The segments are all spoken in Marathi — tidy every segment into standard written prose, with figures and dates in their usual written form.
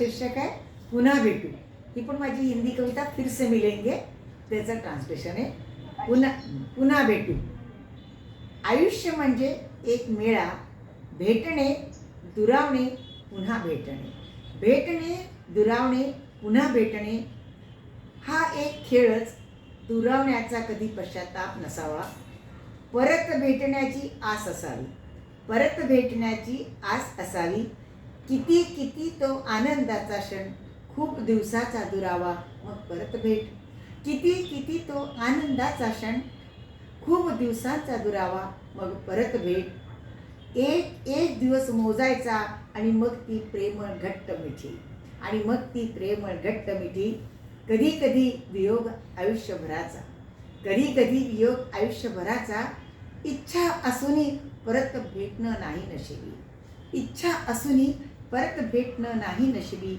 शीर्षक आहे पुन्हा भेटू. ही पण माझी हिंदी कविता फिर से मिलेंगे त्याचं ट्रान्सलेशन आहे. पुन्हा पुन्हा भेटू. आयुष्य म्हणजे एक मेळा, भेटणे दुरावणे पुन्हा भेटणे, भेटणे दुरावणे पुन्हा भेटणे हा एक खेळच. दुरावण्याचा कधी पश्चाताप नसावा, परत भेटण्याची आस असावी, परत भेटण्याची आस असावी. किती किती तो आनंदाचा क्षण, खूप दिवसाचा दुरावा मग परत भेट. किती किती तो आनंदाचा क्षण, खूप दिवसांचा दुरावा मग परत भेट. एक एक दिवस मोजायचा आणि मग ती प्रेमळ घट्ट मिठी, आणि मग ती प्रेमळ घट्ट मिठी. कधी कधी वियोग आयुष्यभराचा, कधी कधी वियोग आयुष्यभराचा. इच्छा असूनही परत भेटणं नाही नशिबी, इच्छा असूनही परत भेटणं नाही नशिबी.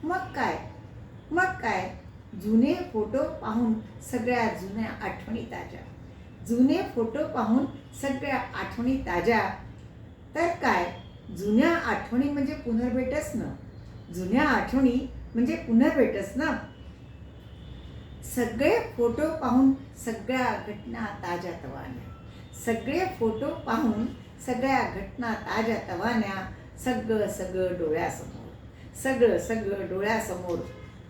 मग काय, मग काय, जुने फोटो पाहून सगळ्या जुन्या आठवणी ताज्या, जुने फोटो पाहून सगळ्या आठवणी ताज्या. तर काय, जुन्या आठवणी म्हणजे पुनर्भेटच ना, जुन्या आठवणी म्हणजे पुनर्भेटच ना. सगळे फोटो पाहून सगळ्या घटना ताज्या तवान्या, सगळे फोटो पाहून सगळ्या घटना ताज्या तवान्या. सगळं सगळं डोळ्यासमोर, सगळं सगळं डोळ्यासमोर.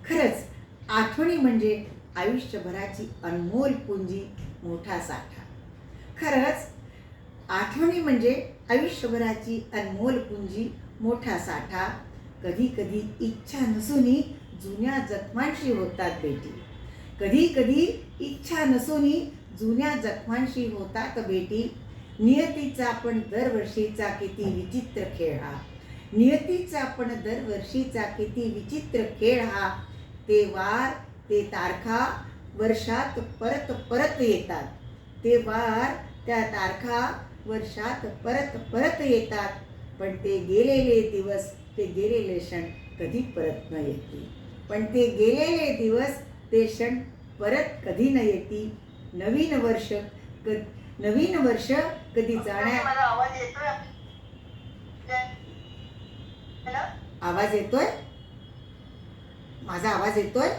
खरंच आठवणी म्हणजे आयुष्यभराची अनमोल पुंजी, मोठा साठा. खरंच आठवणी म्हणजे आयुष्यभराची अनमोल पुंजी, मोठा साठा. कधी कधी इच्छा नसूनही जुन्या जखमांशी होतात भेटी, कधी कधी इच्छा नसूनही जुन्या जखमांशी होतात भेटी. नियतीचा पण दरवर्षीचा किती विचित्र खेळ हा, नियतीचा पण दरवर्षीचा किती विचित्र खेळ हा. ते वार ते तारखा वर्षात परत परत येतात, ते वार त्या तारखा वर्षात परत परत येतात. पण ते गेलेले दिवस, ते गेलेले क्षण कधी परत न येतील, पण ते गेलेले दिवस ते क्षण परत कधी न येतील. नवीन वर्ष नवीन वर्ष कधी जाण्या. आवाज येतोय? आवाज येतोय? माझा आवाज येतोय?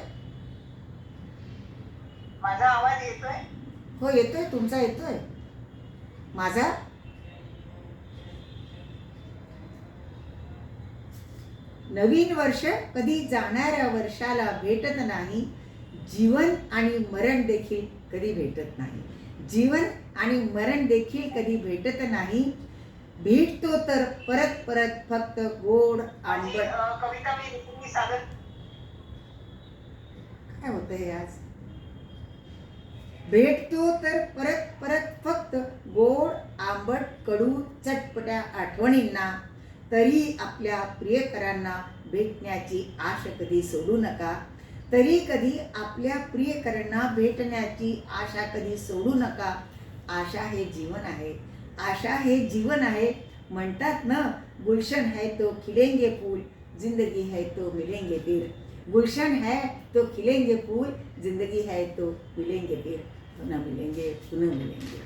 माझा आवाज येतोय? हो येतोय, तुमचा येतोय. माझा नवीन वर्ष कधी जाणाऱ्या वर्षाला भेटत नाही. जीवन आणि मरण देखील कधी भेटत नाही, जीवन आणि मरण देखील कधी भेटत नाही. भेटतो तर परत परत फक्त गोड आंबट. कविता मी सादर. काय होतं हे आज? भेटतो तर परत परत फक्त गोड आंबट कडू चटपट्या आठवणींना. तरी आपल्या प्रियकरांना भेटण्याची आशा कधी सोडू नका, तरी कधी आपल्या प्रियकरांना भेटण्याची आशा कधी सोडू नका. आशा हे जीवन आहे, आशा हे जीवन आहे. म्हणतात ना, गुलशन है तो खिलेंगे फूल, जिंदगी है तो मिलेंगे फिर. गुलशन है तो खिलेंगे फूल, जिंदगी है तो मिलेंगे फिर. पुन्हा मिलेंगे, पुन्हा मिलेंगे.